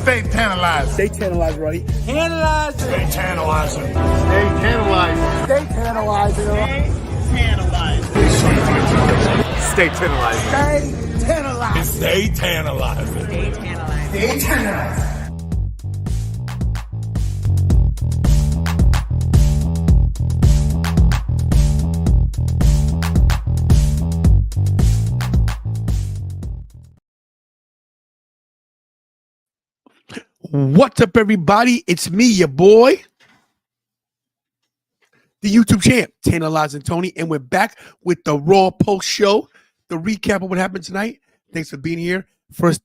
Stay tantalized. Stay tantalized, right? Tantalizing. Stay tantalizing. Stay tantalizing. Stay tantalized. Stay tantalizing. Stay tantalized. Stay tantalizing. Stay tantalizing. Stay tantalized. What's up, everybody? It's me, your boy, the YouTube champ, Tantalizing Tony, and we're back with the Raw post show, the recap of what happened tonight. Thanks for being here. First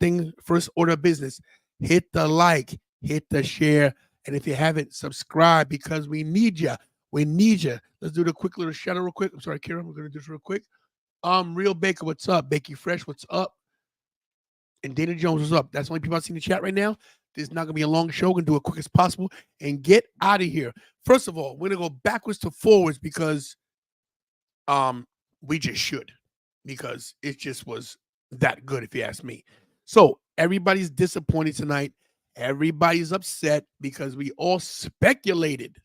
order of business, hit the like, hit the share, and if you haven't, subscribe because we need you. We need you. Let's do the quick little shout out real quick. I'm sorry, Kira, we're gonna do this real quick. Real Baker, what's up? Bakey Fresh, what's up? And Dana Jones, what's up? That's the only people I see in the chat right now. This is not gonna be a long show. We're gonna do it quick as possible and get out of here. First of all, we're gonna go backwards to forwards because we just should, because it just was that good, if you ask me. So everybody's disappointed tonight. Everybody's upset because we all speculated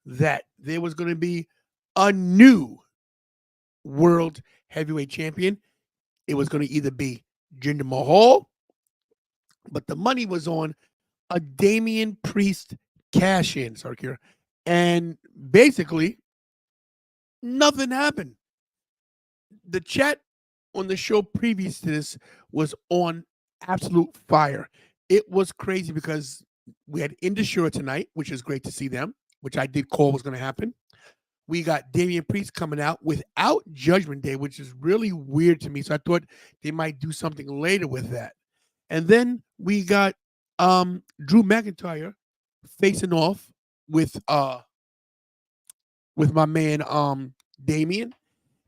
that there was gonna be a new world heavyweight champion. It was gonna either be Jinder Mahal, but the money was on a Damian Priest cash-in, sorry, Kira. And basically, nothing happened. The chat on the show previous to this was on absolute fire. It was crazy because we had Indusura tonight, which is great to see them, which I did call was going to happen. We got Damian Priest coming out without Judgment Day, which is really weird to me. So I thought they might do something later with that. And then we got Drew McIntyre facing off with my man Damian.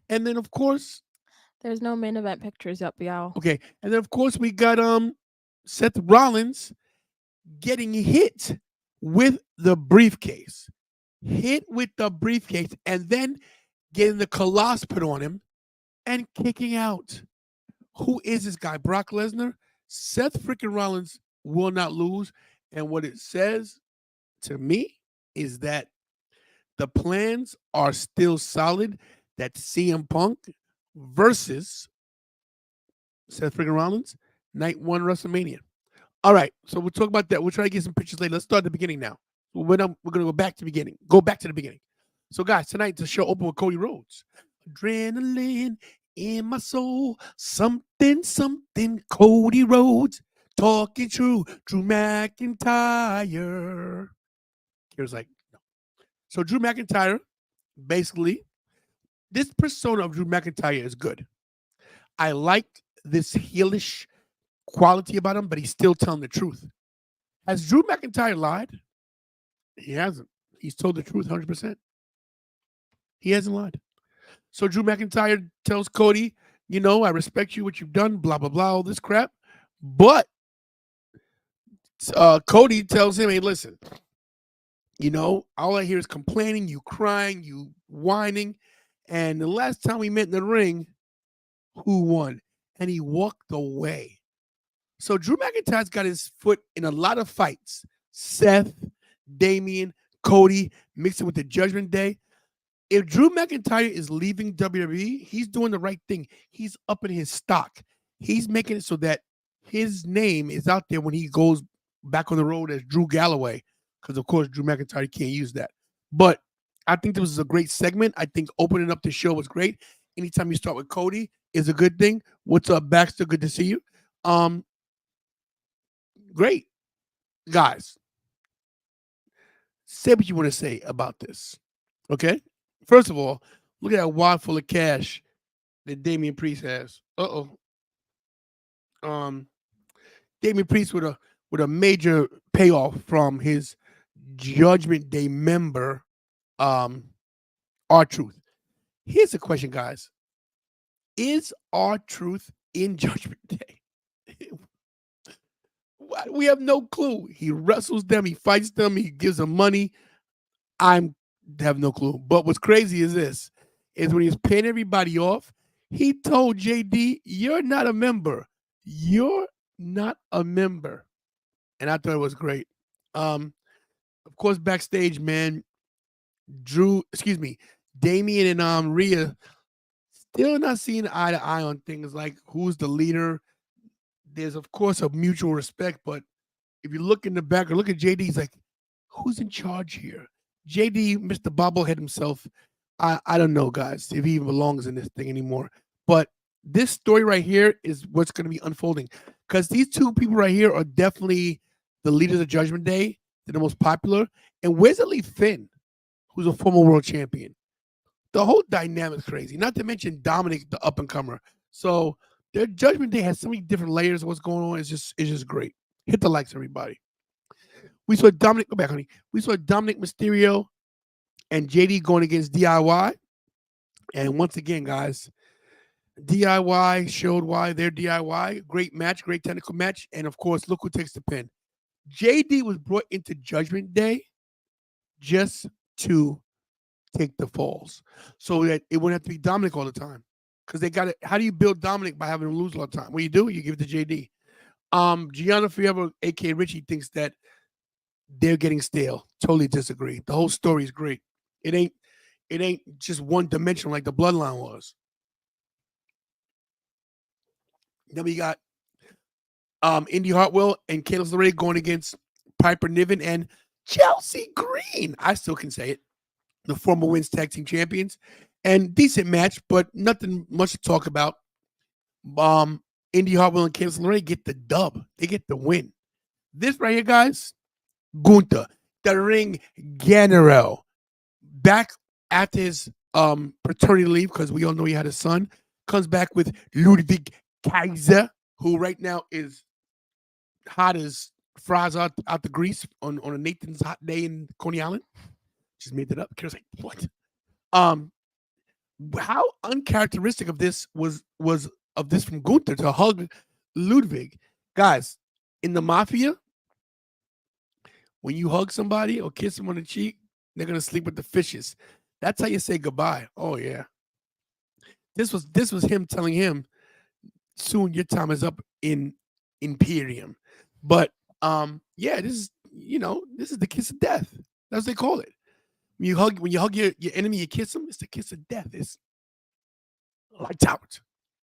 And then of course there's no main event pictures up, y'all. Okay. And then of course we got Seth Rollins getting hit with the briefcase. Hit with the briefcase and then getting the Colossus put on him and kicking out. Who is this guy? Brock Lesnar? Seth freaking Rollins will not lose. And what it says to me is that the plans are still solid, that CM Punk versus Seth freaking Rollins, night one WrestleMania. All right, so we'll talk about that. We'll try to get some pictures later. Let's start at the beginning now. We're going to go back to the beginning. Go back to the beginning. So, guys, tonight the show opened with Cody Rhodes. Adrenaline in my soul, something, Cody Rhodes, talking true, Drew McIntyre. Here's like, no. So Drew McIntyre, basically, this persona of Drew McIntyre is good. I liked this heelish quality about him, but he's still telling the truth. Has Drew McIntyre lied? He hasn't. He's told the truth 100%. He hasn't lied. So Drew McIntyre tells Cody, you know, I respect you, what you've done, blah, blah, blah, all this crap. But Cody tells him, hey, listen, you know, all I hear is complaining, you crying, you whining. And the last time we met in the ring, who won? And he walked away. So Drew McIntyre's got his foot in a lot of fights. Seth, Damian, Cody, mixing with the Judgment Day. If Drew McIntyre is leaving WWE, he's doing the right thing. He's upping his stock. He's making it so that his name is out there when he goes back on the road as Drew Galloway, because, of course, Drew McIntyre can't use that. But I think this was a great segment. I think opening up the show was great. Anytime you start with Cody is a good thing. What's up, Baxter? Good to see you. Great. Guys, say what you want to say about this, okay? First of all, look at that wad full of cash that Damian Priest has. Damian Priest with a major payoff from his Judgment Day member, R-Truth. Here's a question, guys. Is R-Truth in Judgment Day? We have no clue. He wrestles them, he fights them, he gives them money. I have no clue. But what's crazy is this, is when he's paying everybody off, he told JD, you're not a member. You're not a member. and I thought it was great. Of course, backstage, man, Damien and Rhea still not seeing eye to eye on things like who's the leader. There's of course a mutual respect, but if you look in the back or look at JD, he's like, who's in charge here? JD, Mr. Bobblehead himself. I don't know, guys, if he even belongs in this thing anymore. But this story right here is what's going to be unfolding because these two people right here are definitely the leaders of Judgment Day. They're the most popular. And where's it leave Finn, who's a former world champion? The whole dynamic's crazy. Not to mention Dominic, the up and comer. So their Judgment Day has so many different layers of what's going on. It's just great. Hit the likes, everybody. We saw Dominic. Go back, honey. We saw Dominic Mysterio and JD going against DIY. And once again, guys, DIY showed why they're DIY. Great match, great technical match. And of course, look who takes the pin. JD was brought into Judgment Day just to take the falls so that it wouldn't have to be Dominic all the time. Because they got it. How do you build Dominic by having him lose all the time? What you give it to JD. Gianna Forever, aka Richie, thinks that they're getting stale. Totally disagree. The whole story is great. It ain't just one dimensional like the bloodline was. Then we got Indy Hartwell and Candice LeRae going against Piper Niven and Chelsea Green. I still can say it. The former Women's Tag Team Champions. And decent match, but nothing much to talk about. Indy Hartwell and Candice LeRae get the dub. They get the win. This right here, guys, Gunther, the ring general, back after his paternity leave, because we all know he had a son, comes back with Ludwig Kaiser, who right now is hot as fries out the grease on a Nathan's hot day in Coney Island. Just made that up. Kira's like, what? How uncharacteristic of this was of this from Gunther to hug Ludwig. Guys, in the Mafia, when you hug somebody or kiss them on the cheek, they're gonna sleep with the fishes. That's how you say goodbye. Oh yeah. This was him telling him, soon your time is up in Imperium. But yeah, this is the kiss of death. That's what they call it. When you hug your enemy, you kiss them, it's the kiss of death. It's lights out.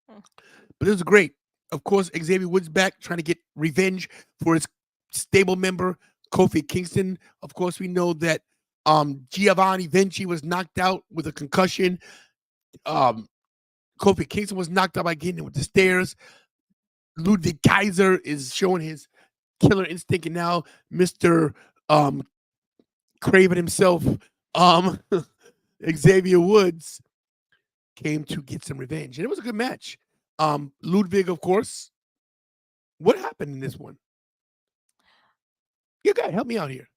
But this is great. Of course, Xavier Woods back trying to get revenge for his stable member, Kofi Kingston. Of course, we know that Giovanni Vinci was knocked out with a concussion. Kofi Kingston was knocked out by getting hit with the stairs. Ludwig Kaiser is showing his killer instinct, and now Mr. Craven himself, Xavier Woods, came to get some revenge. And it was a good match. Ludwig, of course. What happened in this one? You guys, help me out here.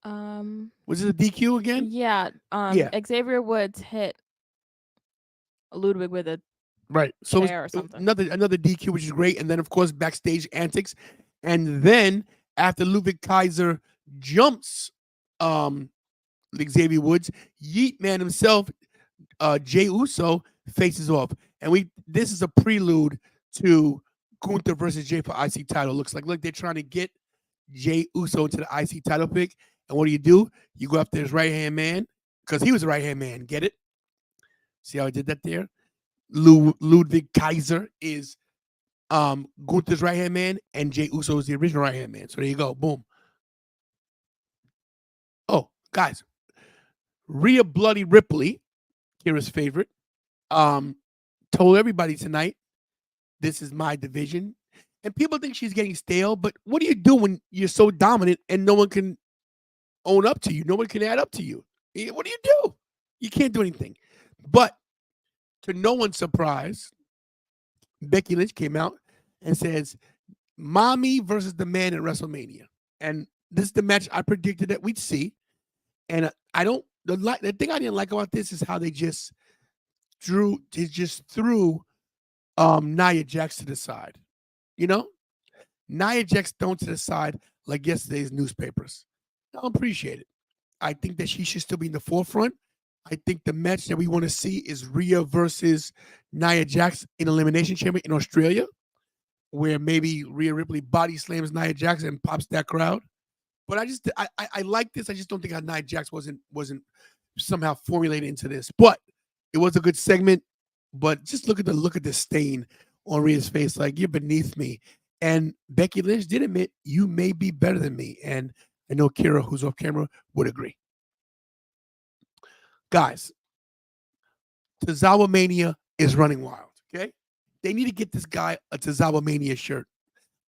Was it a DQ again? Yeah. Xavier Woods hit Ludwig with a right. So chair or something. Another DQ, which is great. And then, of course, backstage antics. And then after Ludwig Kaiser jumps Xavier Woods, Yeet Man himself, Jey Uso, faces off. And this is a prelude to Gunther versus Jey for IC title. Looks like, look, they're trying to get Jey Uso into the IC title pick. And what do? You go after his right-hand man, because he was a right-hand man. Get it? See how I did that there? Ludwig Kaiser is Gunther's right-hand man, and Jey Uso is the original right-hand man. So there you go. Boom. Oh, guys. Rhea Bloody Ripley, Kira's favorite, told everybody tonight, this is my division. And people think she's getting stale, but what do you do when you're so dominant and no one can own up to you? No one can add up to you. What do you do? You can't do anything. But to no one's surprise, Becky Lynch came out and says, Mommy versus the man at WrestleMania. And this is the match I predicted that we'd see. And the thing I didn't like about this is how they just threw Nia Jax to the side. You know? Nia Jax thrown to the side like yesterday's newspapers. I don't appreciate it. I think that she should still be in the forefront. I think the match that we want to see is Rhea versus Nia Jax in Elimination Chamber in Australia. where maybe Rhea Ripley body slams Nia Jax and pops that crowd. But I like this. I just don't think how Nia Jax wasn't somehow formulated into this. But it was a good segment. But just look at the stain on Rhea's face. Like, you're beneath me. And Becky Lynch did admit, you may be better than me. And I know Kira, who's off camera, would agree. Guys, Tozawa Mania is running wild. Okay, they need to get this guy a Tozawa Mania shirt.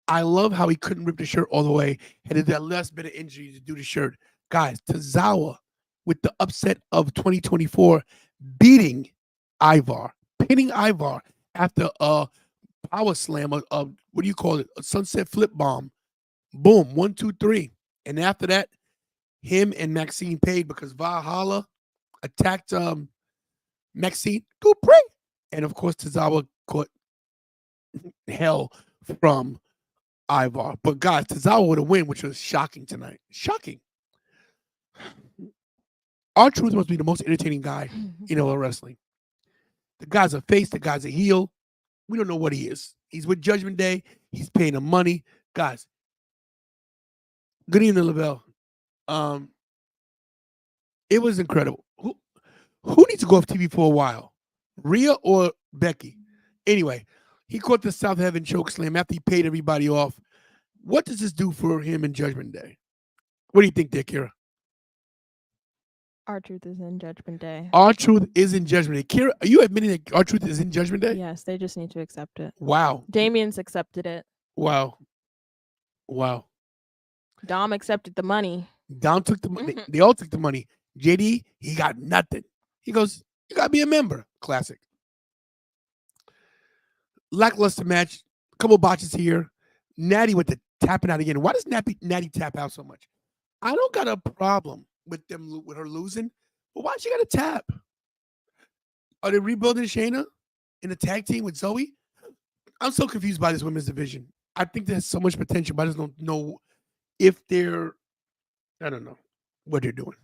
I love how he couldn't rip the shirt all the way, and did that last bit of injury to do the shirt. Guys, Tozawa with the upset of 2024, beating Ivar, pinning Ivar after a power slam, a what do you call it? A sunset flip bomb. Boom, 1, 2, 3. And after that, him and Maxine paid because Valhalla attacked Maxine Dupre. And of course, Tozawa caught hell from Ivar. But guys, Tozawa would have win, which was shocking tonight. Shocking. R-Truth must be the most entertaining guy in all wrestling. The guy's a face, the guy's a heel. We don't know what he is. He's with Judgment Day. He's paying them money. Guys, good evening, Lavelle. It was incredible. Who needs to go off TV for a while? Rhea or Becky? Anyway, he caught the South Heaven choke slam after he paid everybody off. What does this do for him in Judgment Day? What do you think there, Kira? R-Truth is in Judgment Day. R-Truth is in Judgment Day. Kira, are you admitting that R-Truth is in Judgment Day? Yes, they just need to accept it. Wow. Damien's accepted it. Wow. Dom accepted the money. Dom took the money. They all took the money. JD, he got nothing. He goes, you got to be a member. Classic. Lackluster match. Couple botches here. Natty with the tapping out again. Why does Natty tap out so much? I don't got a problem with her losing, but why she got to tap? Are they rebuilding Shayna in the tag team with Zoe? I'm so confused by this women's division. I think there's so much potential, but I just don't know if I don't know what they're doing.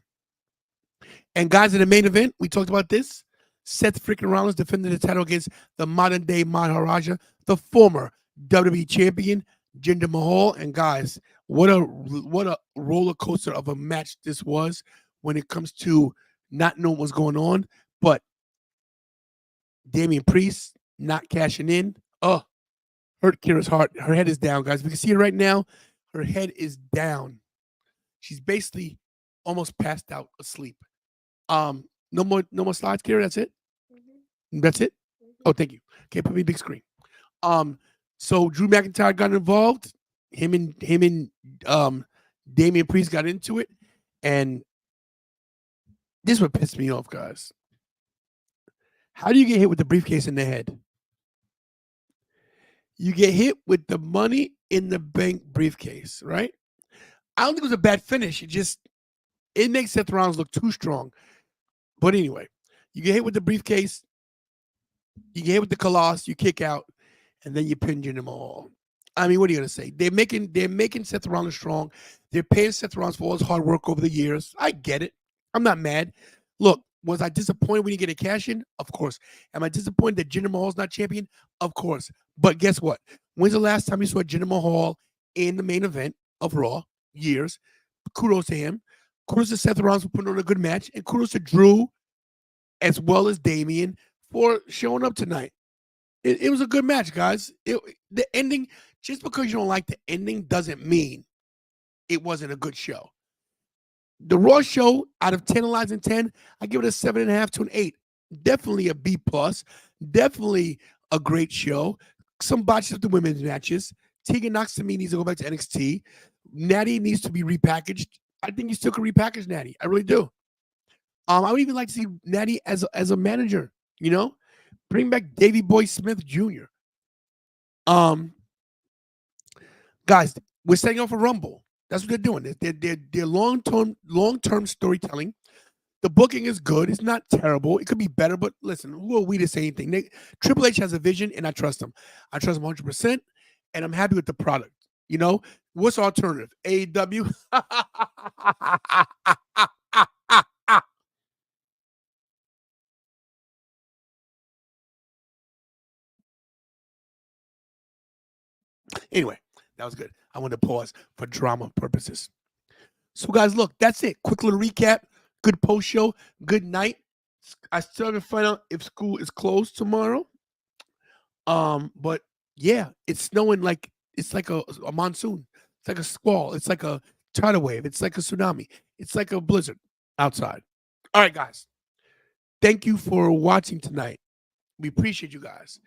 And guys, in the main event, we talked about this. Seth freaking Rollins defended the title against the modern day Maharaja, the former WWE champion, Jinder Mahal. And guys, what a roller coaster of a match this was when it comes to not knowing what's going on. But Damian Priest not cashing in. Hurt Kira's heart. Her head is down, guys. We can see her right now. Her head is down. She's basically almost passed out asleep. No more slides, Kira. That's it. That's it. Oh, thank you. Okay, put me big screen. So Drew McIntyre got involved. Him and Damian Priest got into it, and this would piss me off, guys. How do you get hit with the briefcase in the head? You get hit with the Money in the Bank briefcase, right? I don't think it was a bad finish. It makes Seth Rollins look too strong. But anyway, you get hit with the briefcase, you get hit with the Colossus, you kick out, and then you pin them all. I mean, what are you gonna say? They're making Seth Rollins strong. They're paying Seth Rollins for all his hard work over the years. I get it. I'm not mad. Look, was I disappointed when you get a cash in? Of course. Am I disappointed that Jinder Mahal's not champion? Of course. But guess what? When's the last time you saw Jinder Mahal in the main event of Raw? Years. Kudos to him. Kudos to Seth Rollins for putting on a good match. And kudos to Drew as well as Damian for showing up tonight. It was a good match, guys. The ending, just because you don't like the ending doesn't mean it wasn't a good show. The Raw show, out of Tantalizing 10, I give it a 7.5 to an 8. Definitely a B+. Definitely a great show. Some botches with the women's matches. Tegan Knox to me needs to go back to NXT. Natty needs to be repackaged. I think you still can repackage Natty. I really do. I would even like to see Natty as a manager, you know? Bring back Davey Boy Smith Jr. Guys, we're setting off a Rumble. That's what they're doing. They're long-term storytelling. The booking is good. It's not terrible. It could be better, but listen, who are we to say anything? Triple H has a vision, and I trust him. I trust him 100%, and I'm happy with the product. You know, what's the alternative? AEW? Anyway, that was good. I wanted to pause for drama purposes. So, guys, look, that's it. Quick little recap. Good post show. Good night. I still haven't found out if school is closed tomorrow. But yeah, it's snowing like it's like a monsoon. It's like a squall. It's like a tidal wave. It's like a tsunami. It's like a blizzard outside. All right, guys. Thank you for watching tonight. We appreciate you guys.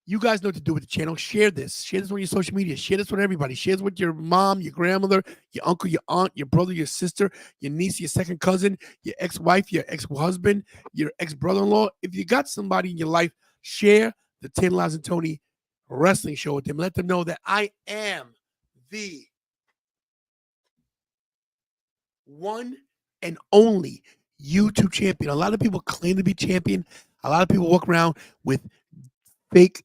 You guys know what to do with the channel. Share this. Share this on your social media. Share this with everybody. Share this with your mom, your grandmother, your uncle, your aunt, your brother, your sister, your niece, your second cousin, your ex-wife, your ex-husband, your ex-brother-in-law. If you got somebody in your life, share the Tantalizing Tony wrestling show with them. Let them know that I am the one and only YouTube champion. A lot of people claim to be champion. A lot of people walk around with fake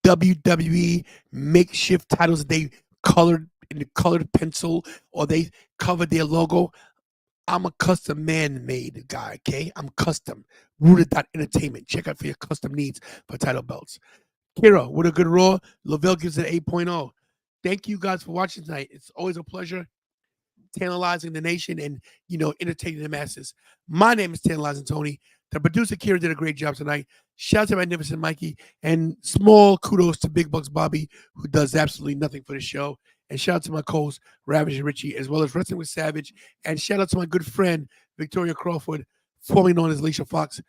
WWE makeshift titles that they colored in the colored pencil or they covered their logo. I'm a custom man-made guy, okay? I'm custom. Rooted.entertainment. Check out for your custom needs for title belts. Kira, what a good Raw. Lavelle gives it an 8.0. Thank you guys for watching tonight. It's always a pleasure tantalizing the nation and, entertaining the masses. My name is Tantalizing Tony. The producer, Kira, did a great job tonight. Shout out to Magnificent Mikey. And small kudos to Big Bucks Bobby, who does absolutely nothing for the show. And shout out to my co-host, Ravage and Richie, as well as Wrestling with Savage. And shout out to my good friend, Victoria Crawford, formerly known as Alicia Fox.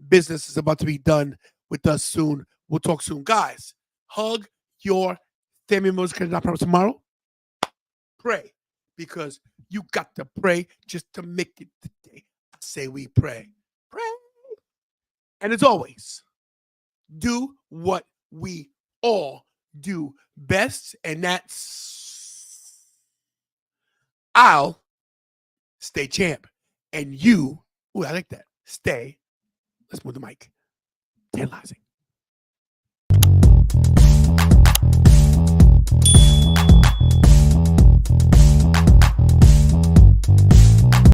Business is about to be done with us soon. We'll talk soon. Guys, hug your family members because not promise tomorrow. Pray, because you got to pray just to make it today. I say we pray. Pray. And as always, do what we all do best, and that's I'll stay champ. And you, I like that. Stay. Let's move the mic. Tantalizing.